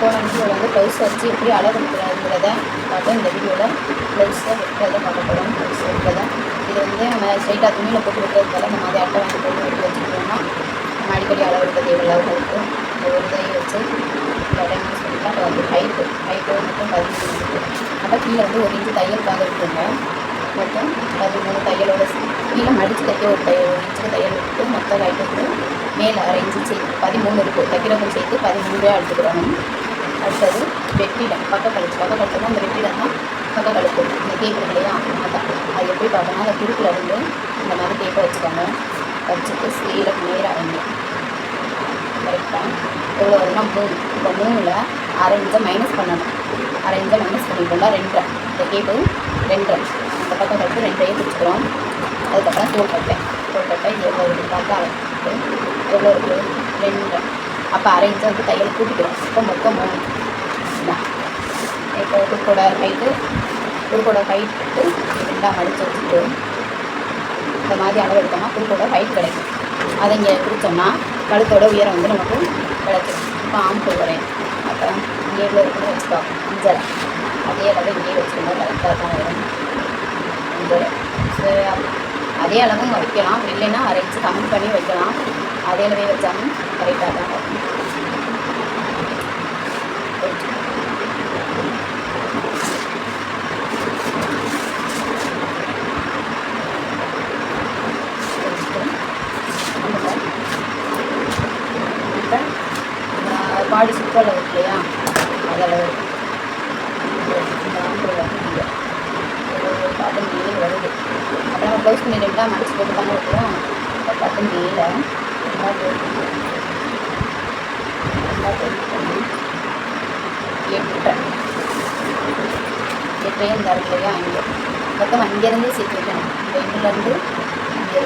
போன வீடியோவில் வந்து ப்ளவுஸ் வச்சு எப்படி அளவு எடுக்கிறதுங்கிறத பார்த்தோம். இந்த வீடியோவில் ப்ளவுஸை வெட்டுறதை பார்க்க போகிறோம். ப்ளவுஸ் வெட்டுறதை இது வந்து நம்ம ஸ்ட்ரைட்டாக துணியில் போட்டு வெட்டுறதுக்காக இந்த மாதிரி அட்டை வாங்கி போட்டு வெட்டி வச்சுக்கிட்டோம்னா நம்ம அடிக்கடி அளவு எடுக்க தேவையில்லாத இருக்கும். இந்த ஒரு இதையை வச்சு டைமண்ட்ஸ் பண்ணிக்கலாம். அப்போ வந்து ஹைட்டு மட்டும் 13 இருக்குது. அப்போ கீழே வந்து 1 இன்ச்சு தையலுக்காக இருக்குங்க. மொத்தம் 13 தையலோட கீழே மடித்து தைக்க ஒரு இன்ச்சுக்கு தையல் விட்டு மொத்தம் ஹைட் வந்து மேலே 1/2 இன்ச்சு சேர்த்து 13 இருக்குது. தைக்கிறவங்க சேர்த்து 13 எடுத்துக்கிறோம். அடுத்தது வெற்றிடம் பக்கக்கழுத்து தான் அந்த வெற்றிடம் தான் பக்கக்கழுத்து. இந்த கேப் இல்லையா அதான் அது எப்படி பார்த்தோம்னா அந்த குறுக்கில் இருந்து இந்த மாதிரி கேப்பை வச்சுக்கோங்க. வச்சுட்டு ஸ்கேலுக்கு நேராக வைங்க. கரெக்டாக எவ்வளோ வரும்னா 3. இப்போ 3ல் 1/2 இன்ச்சை மைனஸ் பண்ணணும். 1/2 இன்ச்சை மைனஸ் பண்ணிட்டோம்னா 2. இந்த கேப்பு 2. அந்த பக்கம் கட்டு 2 பிடிச்சிக்கிறோம். அதுக்கப்புறம் தோள்பட்டை எவ்வளோ இருக்குது பார்த்தா எவ்வளோ இருக்குது 2. அப்போ 1/2 இன்ச்சை வந்து தையல் கூட்டிக்கிறோம். இப்போ மொத்தம் 3 தான். இப்போ குறுக்கோட ஹைட்டு 2 மடித்து வச்சுட்டு இந்த மாதிரி அளவு எடுத்தோம்னா குறுக்கோட ஹைட் கிடைக்கும். அதை இங்கே பிடிச்சோம்னா கழுத்தோட உயரம் வந்து நமக்கு கிடைக்கும். இப்போ ஆம்பூல் வரையும் அப்போ இங்கே எவ்வளோ இருக்குன்னு வச்சுக்கோ 5. அதே அளவு இங்கே வச்சுக்கணும். கரெக்டாக தான் வரும் 5. சரி, அதே அளவும் வைக்கலாம். இல்லைன்னா 1/2 இன்ச்சு கம்மி பண்ணி வைக்கலாம். அதே அளவே வச்சாலும் கரெக்டாக தான் வரும். பாடி சுற்றளவு இருக்கு இல்லையா அதளவு பார்த்து 7 வருது. அப்போ நம்ம ப்ளவுஸ் பண்ணி 2 மடிச்சு போட்டு தானே வைக்கிறோம். அப்போ பார்த்து 7 8 இந்த இருக்கு இல்லையா இங்கே மொத்தம் அங்கேருந்து சேர்த்து வைக்கணும். இந்த இதுலேருந்து இங்கே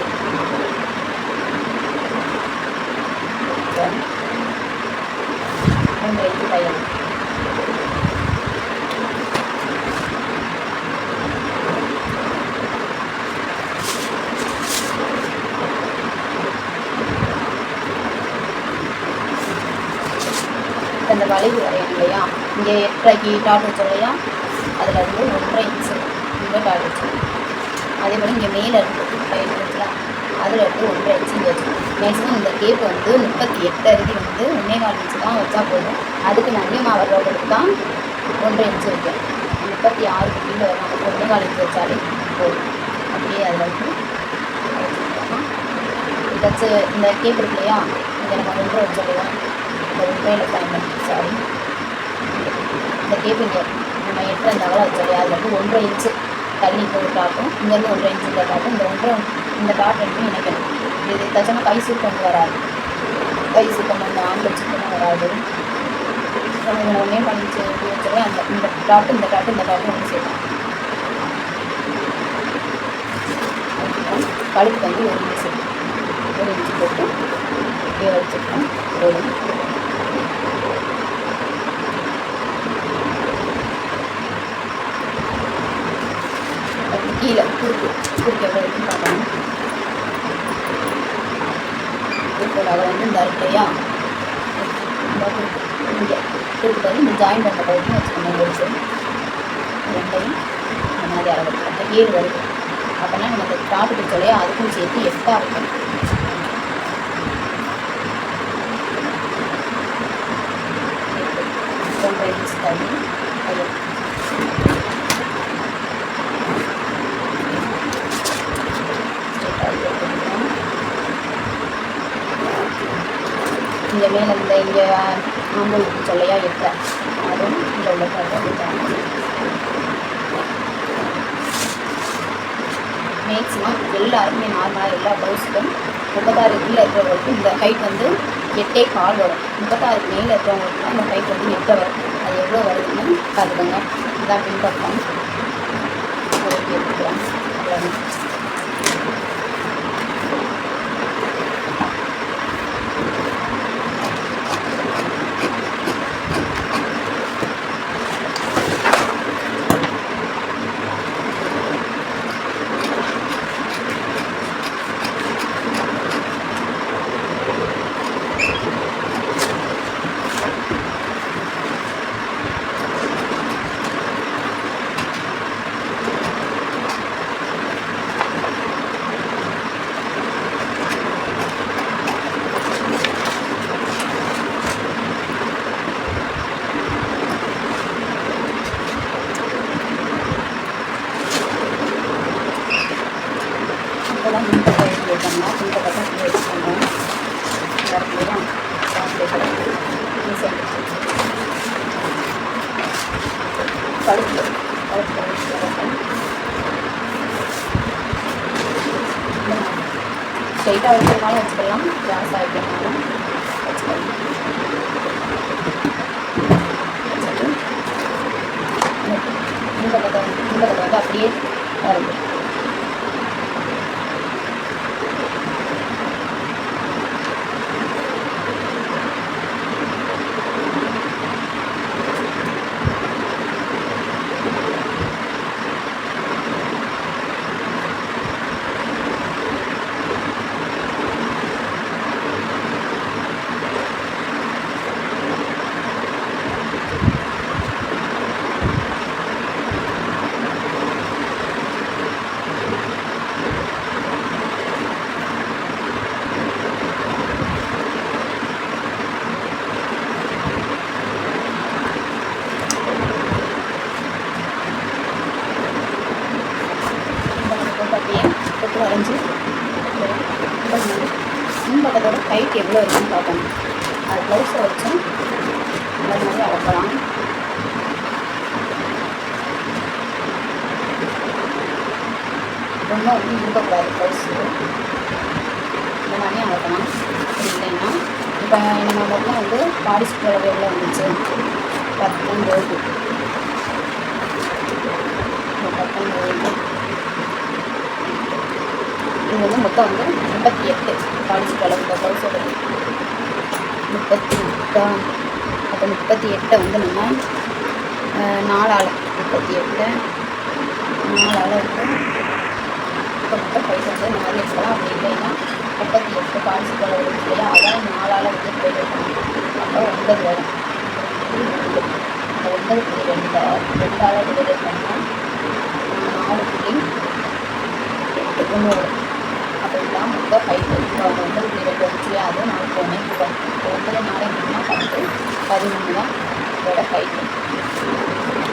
3 இன்ச்சு தையல். அந்த வளைவு வரையணும் இல்லையா இங்கே 8.5க்கு டாட் வச்சோம் இல்லையா அதில் இருந்து 1.5 இன்ச்சு இங்கே டாட் வச்சோம். அதே போல் இங்கே மேலே இருக்குது டைட் வச்சுலாம் அதில் எடுத்து 1.5 இன்ச்சு இங்கே வச்சுக்கணும். மேக்ஸிமம் இந்த கேப் வந்து 38 அருகி வந்து 1.25 இன்ச்சு தான் வச்சா போதும். அதுக்கு அதிகமாக வர்றவங்களுக்கு தான் 1.5 இன்ச்சு வைக்கும். 36 கீழே வரும். 1.25 இன்ச்சு வச்சாலே போதும். அப்படியே அதில் வந்து வச்சு இந்த கேப் இருக்கு இல்லையா இங்கே நம்ம 1.5 வச்சோம். இந்த 1.5 சாரி இந்த கேப் இங்கே நம்ம 8 அந்த அகலம் வச்சோம் இல்லையா அதில் வந்து 1.5 இன்ச்சு தள்ளி ஒரு டாட்டும் இங்கேருந்து 1.5 இன்ச்சு இந்த டாட்டும் இந்த டாட் ரெண்டும் இணைக்கணும். இது தச்சோன்னா கை சுத்தம் வராது. கை சுத்தம் அந்த ஆண்கள் சுத்தமாக வராது. நம்ம ஒன்றே பண்ணிச்சு எப்படி வச்சோமே அந்த இந்த டாட்டு ஒன்று சேர்க்கணும். கழுத்து வந்து 1 இன்ச்சு போட்டு இப்படியே வச்சுருக்கோம். போதும். கீழே குறுக்கு எவ்வளோ இருக்குன்னு பார்க்கணும். குறுக்கோட அதை வந்து இந்த அருக்கையா இந்த குறுக்கு இங்கே குறுக்கு வந்து இந்த ஜாயின் பண்ண பகுதியும் வச்சுக்கணும். எடுத்து 2 இந்த மாதிரி அளவு அந்த 7 வருது. அப்போனா நமக்கு டாட்டு பிடிச்சோலையா அதுக்கும் சேர்த்து 8 இருக்கும். தள்ளி இங்கே மேலே இந்த இங்கே ஆம்பூல் சொல்லையா 8 அதுவும் இங்கே உள்ள மேக்ஸிமம் எல்லாருமே நார்மலாக எல்லா ப்ளவுஸுக்கும் 36 கீழே இருக்கிறவங்களுக்கு இந்த ஹைட் வந்து 8.25 வரும். 36 மேலே இருக்கிறவங்களுக்கு இந்த ஹைட் வந்து 8 வரும். அது எவ்வளோ வருதுன்னு பார்த்துக்கோங்க. இதான் பின்பற்றோம் எடுத்துக்கிறோம். அவ்வளோ கழுத்து ஸ்ட்ரைட்டாக வச்சுருந்தாலும் வச்சுக்கலாம், கிராஸ் ஆகிட்டனாலும் வச்சுக்கலாம். இந்த பக்கம் வந்து அப்படியே வருது. வரைஞ்சி முன்பக்கத்தோட கைட் எவ்வளோ இருக்குன்னு பார்க்கணும். அது ப்ளவுஸை வச்சு அந்த மாதிரி அளக்கலாம். ரொம்ப வந்து இருக்கக்கூடாது ப்ளவுஸு, இந்த மாதிரி அளக்கலாம். அப்படி இல்லைன்னா இப்போ நம்ம மொத்தம் வந்து பாடி ஸ்கூல் எவ்வளோ வந்துச்சு, 19 இது வந்து மொத்தம் வந்து 38 பாலிசி கலர் இந்த ப்ளவுஸோட 38. அப்போ 38 வந்து நம்ம 4ஆல் 38 4ஆல் வந்து இப்போ மொத்தம் பைசா வந்து 4 எடுக்கலாம். அப்படி இல்லைன்னா 38 பாலிசி கலர் இல்லையா, அதான் 4ஆல் வந்து போய் வைக்கணும். அப்போ 9 வரும். அந்த 9.2 2ஆல் டிவைட் பண்ணால் 4.8 வரும். அப்படிலாம் மொத்தம் 5 இப்போ 9.2 வந்துச்சு, அது 4 இப்போ 9 4 10 13 தான் இதோட ஹைட்டு.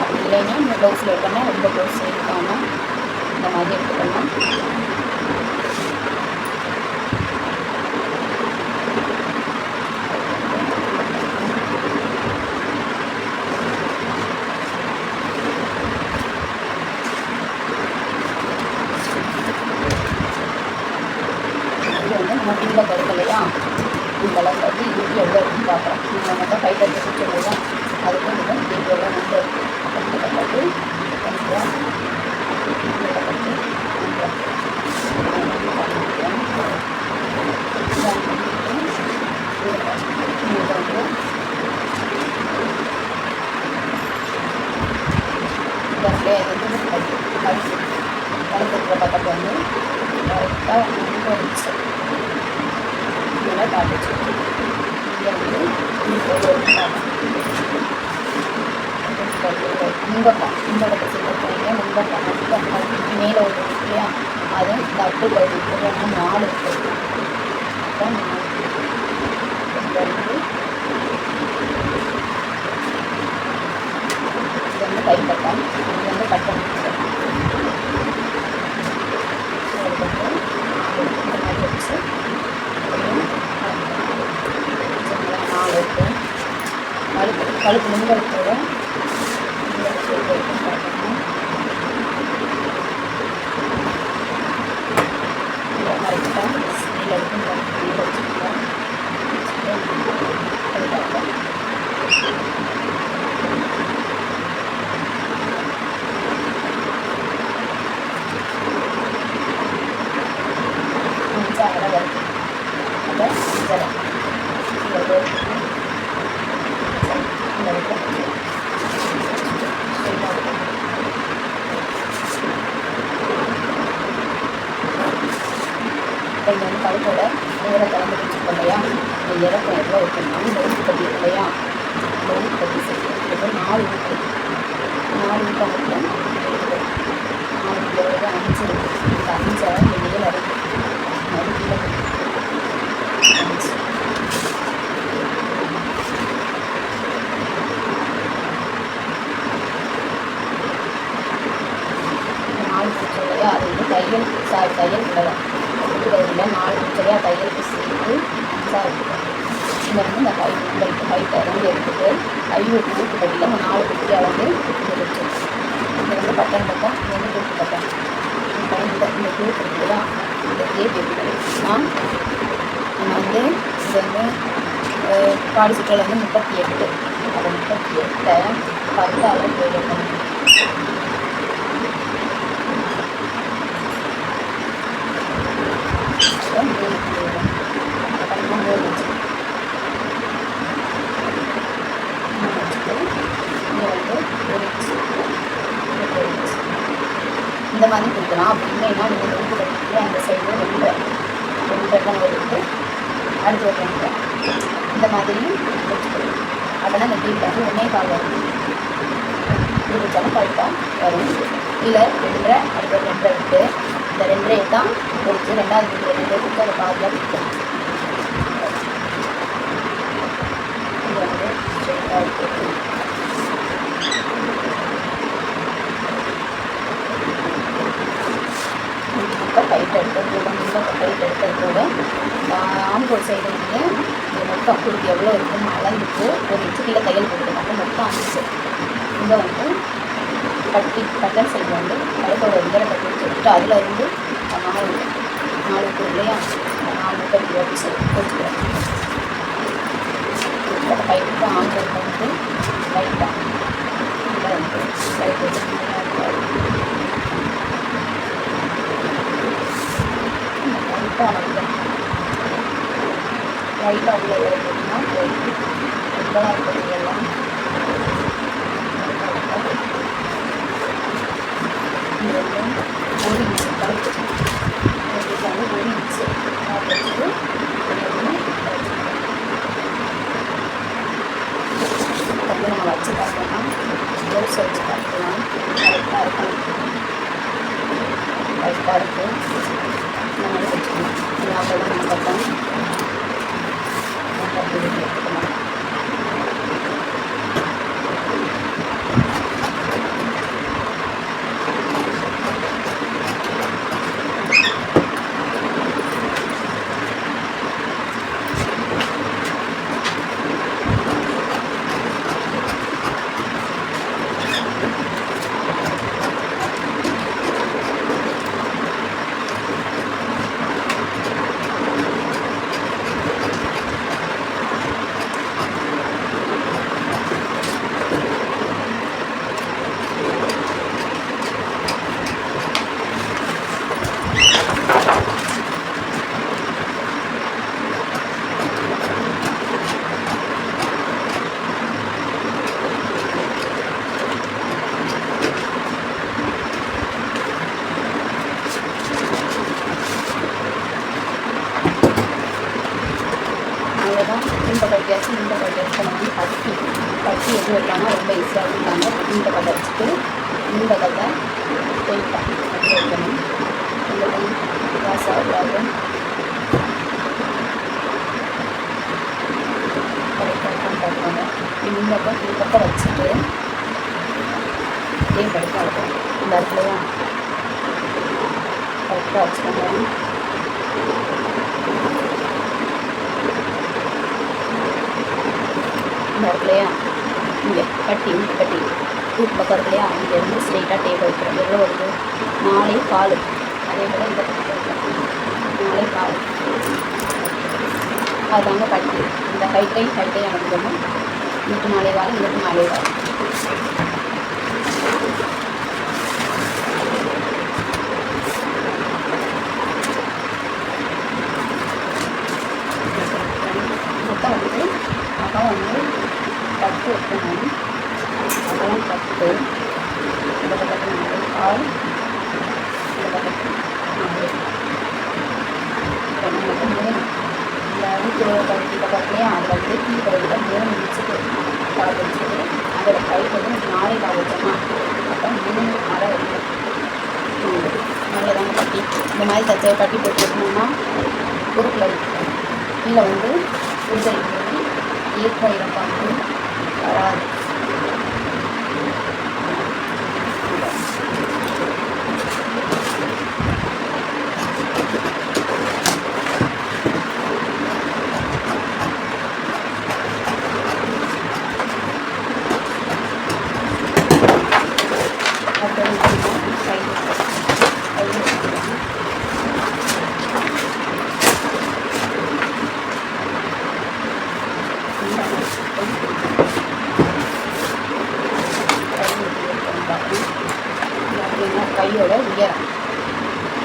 அப்படி இல்லைன்னா இந்த ப்ளவுஸில் எடுக்கணும், ரொம்ப ப்ளவுஸ் எடுக்காமல் இந்த மாதிரி எடுத்துக்கணும். நம்ம பின்னில் கருக்கு இல்லையா, இந்த அளவுக்கு வந்து இதுக்கு எவ்வளோ இருக்குன்னு பார்க்குறோம். நம்ம மொத்தம் 5 எடுத்து வச்சுருந்தோம், அதுக்கு வந்து இதுக்கு எவ்வளோ வந்து கொஞ்சம் பட்டு கொஞ்சம் கழுத்துக்கிற பக்கத்து வந்து கரெக்டாக போயிடுச்சு. இதெல்லாம் காட்டுச்சு. இங்கே வந்து முன்பக்கம் முன்பக்கத்தை சின்ன முன்பக்கம் மட்டும் மேலே ஒரு இல்லையா, அது தப்பு கழுத்து 4 இருக்குது. அப்புறம் 4 இது வந்து கைப்பட்டம், இது வந்து கட்டம் வச்சு 4 இருக்கு. கழுத்து முன்கழுத்தோட கரெக்டாக ஸ்டீல் எடுத்து வச்சுக்கலாம். அரை வருது. அப்போ 5 இங்கே வந்து கழுத்தோட நேர கலந்து வச்சுருக்கோம் இல்லையா, இந்த இறக்கம் எவ்வளோ இருக்குன்னா ப்ளவுஸ் கட்டி இல்லையா, ப்ளவுஸ் கட்டி சேர்த்து 4 இருக்கு. 4 மட்டும் 4 5 இருக்குது. இந்த 5 வெளியே வருது. மறுபடியும் 5 4 பிடிச்சோம் இல்லையா, அது வந்து தையல் தையல் விடலாம். இல்லை 4 பிடிச்சலையா தையலுக்கு சேர்த்து 5 இருக்குது. இங்கே வந்து இந்த ஹைட்டை வந்து எடுத்துகிட்டு 50 ஊக்கு கட்டியில் 4 குட்டி அளந்து வச்சு இது வந்து பட்டன் பட்டம், இது வந்து தூக்கு பட்டம். இந்த குரூப் இருக்குதா, இந்த கேப் எப்படி கிடைக்குதுன்னா நம்ம வந்து இது வந்து பாடி சுற்றல் வந்து 38. அந்த 38 10ஆல் போயிடணும். இந்த மாதிரி கொடுக்கலாம். அப்படி இல்லைன்னா நீங்கள் வந்து கட்டிட்டு அந்த சைடு 2 தான் எடுத்து அடுத்து ஒரு 2 இந்த மாதிரி வச்சுக்கணும். அப்படின்னா இந்த கீழே வந்து 1.25 வரும். இது வச்சாலும் கரெக்டாக வரும். இல்லை 2 அடுத்த 2 விட்டு இந்த 2 தான் கொடுத்து 2வது 2 கொடுத்து அதை பாதியாக கொடுக்கணும். இது வந்து ஸ்ட்ரெயிட்டாக இருக்குது. கைட் எடுத்தது கூட கைட் எடுத்தது கூட ஆம்பூர் சைடு வந்து இந்த மொத்தம் குறுக்கு எவ்வளோ இருக்குன்னு அளந்துட்டு 1 இன்ச்சு கீழே தையல் கொடுத்துருக்காங்க. மொத்தம் 5. இங்கே வந்து பட்டன் சைடு வந்து கழுத்தோட இதில் கட்டி வச்சுட்டு அதில் இருந்து 4 இருக்கு இல்லையா, 4 கட்டி வச்சு கொடுத்துக்கிறேன். கைட்டு ஆம்பூர் வந்து லைட்டாக இதில் வந்து லைட் வச்சு லைட்டாக உள்ள இருக்குன்னா இப்போலாம் இருக்கிறது எல்லாம் இது வந்து 1 இன்ச்சு கழுத்து இதுக்கு வந்து 1 இன்ச்சு வச்சுட்டு அப்படி நம்ம வச்சு பார்த்தோம்னா ப்ளவுஸ் வச்சு பார்க்கலாம். கரெக்டாக இருக்கும், கரெக்டாக இருக்குது. இந்த மாதிரி வச்சுக்கணும். அவ்வளோதான் நம்ம பார்த்தோம். எடுத்துக்கலாம். இந்த பட்டியாச்சு இந்த பட்டியாச்சு நம்ம வந்து பட்டி எது வைக்காமல் ரொம்ப ஈஸியாக இருக்காங்க. இந்த பட்டை வச்சுட்டு இந்த பட்டை ஸ்ட்ரெயிட்டாக அப்படி வைக்கணும். இந்த கிளாஸ் ஆகக்கூடாது. கரெக்டாக பார்க்கணும். இந்த பக்கம் வச்சுட்டு இதே கரெக்டாக இருக்கும். இந்த இடத்துலையும் கரெக்டாக வச்சுக்கோங்க. இந்த இடத்துலையா இங்கே கட்டி தூக்கு பக்கம் இருக்கு இல்லையா, இங்கேருந்து ஸ்ட்ரெயிட்டாக டேப் வைக்கிறோம். எவ்வளோ வருது 4.25. அதே போல் இந்த பக்கம் 4.25. அதுதாங்க கட்டி. இந்த ஹைட்டையும் அனுப்பணும். இங்கிட்டு 4.25, இங்கிட்டு 4.25. மொத்தம் வந்து அகம் வந்து 10 வைக்கணும். அகலம் 10, இந்த பக்கத்தில் 4.25, இந்த பக்கத்தில் 4. மட்டும் 3 இந்த வீட்டு பகுதி பக்கத்துலேயே அதில் வந்து கீ பகுதியில் 3 இன்ச்சுக்கு கால் வச்சுட்டு அதோட கைட் வந்து 4.25 வச்சோம்னா அப்போ 3.5 வைக்கணும். நல்லதாங்க கட்டி. இந்த மாதிரி தச்சை கட்டி போட்டுக்கணும்னா குறுக்கில் கீழே வந்து புரிதல் ஏற்ப இறப்பாங்க வராது. கையோட உயரம்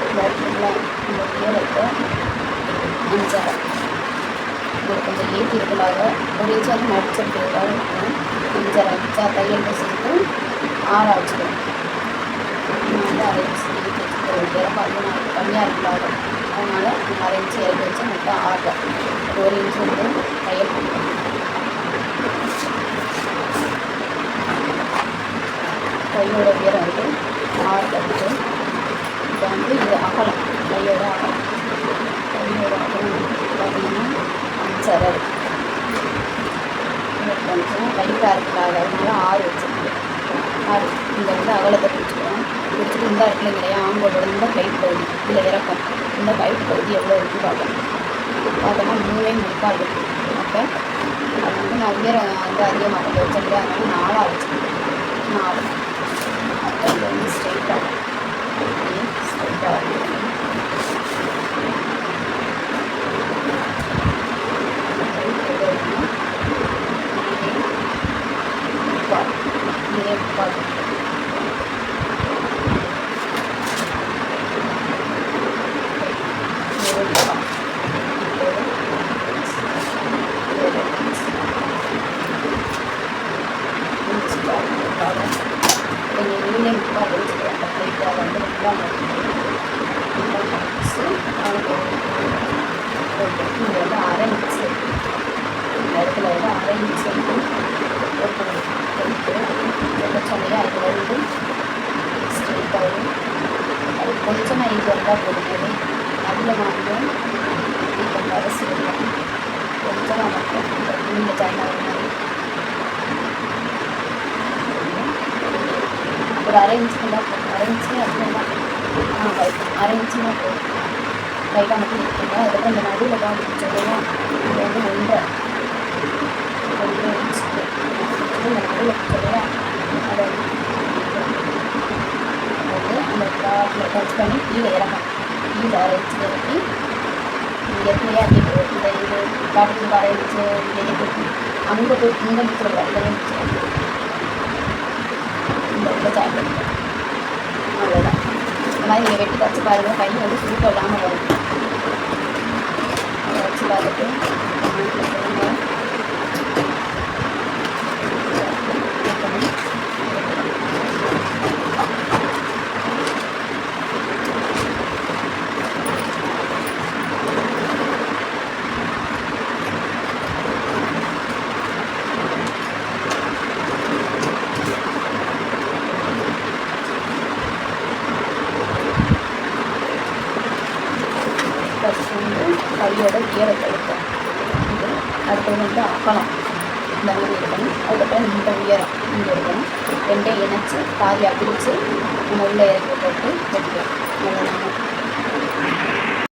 இந்த உயரத்தை 5 இது கொஞ்சம் ஏற்றி இருக்கிறாங்க. ஒரு இன்ச்சு வந்து மடிச்சிருக்கிறதுக்காக 5 இன்ச்சா தையல் சேர்த்து 6 வச்சுக்கணும். வந்து 1/2 இன்ச்சு ஏற்றி வச்சுக்கிற உயரம் அது கம்மியாக இருக்கிறாங்க. அதனால் 1/2 இன்ச்சு இறக்கி வச்சு மொத்தம் 6 1 இன்ச்சு வந்து தையல் கொடுக்கணும். கையோட உயரம் வந்து 6 கட்டு. இப்போ வந்து இது அகலம் கையோட அகலம் பார்த்தீங்கன்னா 5 கொஞ்சம் லைட்டாக இருக்கிறாங்க. அதனால 6 வச்சுருக்கு. 6 இங்கே வந்து அகலத்தை பிடிச்சிக்கிறோம். பிடிச்சிட்டு இந்த இடத்துல இல்லையா ஆண்களோட இந்த கைட் பகுதி இதில் இறக்கம் இந்த கைட் பகுதி எவ்வளோ இருக்குது பார்க்கணும். பார்த்தோன்னா 3.75 இருக்குது. அப்போ அது வந்து நான் உயரம் வந்து அதிகமாக வச்சுருக்கேன். அதனால 4 வச்சுருக்கேன். 4 அப்போ இது வந்து ஸ்ட்ரெயிட்டாக கொஞ்சமாக இது வந்தால் போடும்போது அதில் வந்து இப்போ அரிசி வைக்கணும். கொஞ்சமாக மட்டும் நீங்கள் ஜாயின் ஆகிற மாதிரி ஒரு 1/2 இன்ச்சுக்கு தான் போகும். 1/2 இன்ச்சு அதுதான் 1/2 இன்ச்சுனா போகும். லைட்டாக மட்டும் இருக்குங்க. அதுக்கப்புறம் இந்த நடுவில் தான் சொல்லுவோம். இது வந்து 1.5 இன்ச்சுக்கு இந்த நடுவில் சொல்லுவோம். அதை அந்த காட்டில் டச் பண்ணி கீழே இறக்கும். கீழே 1/2 இன்ச்சு இறக்கி இங்கே கிளியாட்டி இந்த இது காட்டுக்கு 1/2 இன்ச்சு இங்கே இறக்கி அங்கே போய் இங்கே நிற்கிறோம். இங்கே நிற்கிறோம். இந்த இடத்துல ஜாயின் பண்ணிக்கிறோம். அவ்வளோதான். இந்த மாதிரி நீங்கள் வெட்டி தச்சு பாருங்கள். கை வந்து சுருக்கம் இல்லாமல் வரும். அதை வச்சு பார்த்துட்டு கையோட உயரத்தை எடுப்போம். இது அடுத்தது வந்து அகலம் இந்த மாதிரி இருக்கணும். அதுக்கப்புறம் இந்த உயரம் இங்கே இருக்கணும். ரெண்டையும் இணைச்சி பாதியாக பிரித்து நம்ம உள்ளே இறக்கி போட்டு வெட்டிக்கலாம்.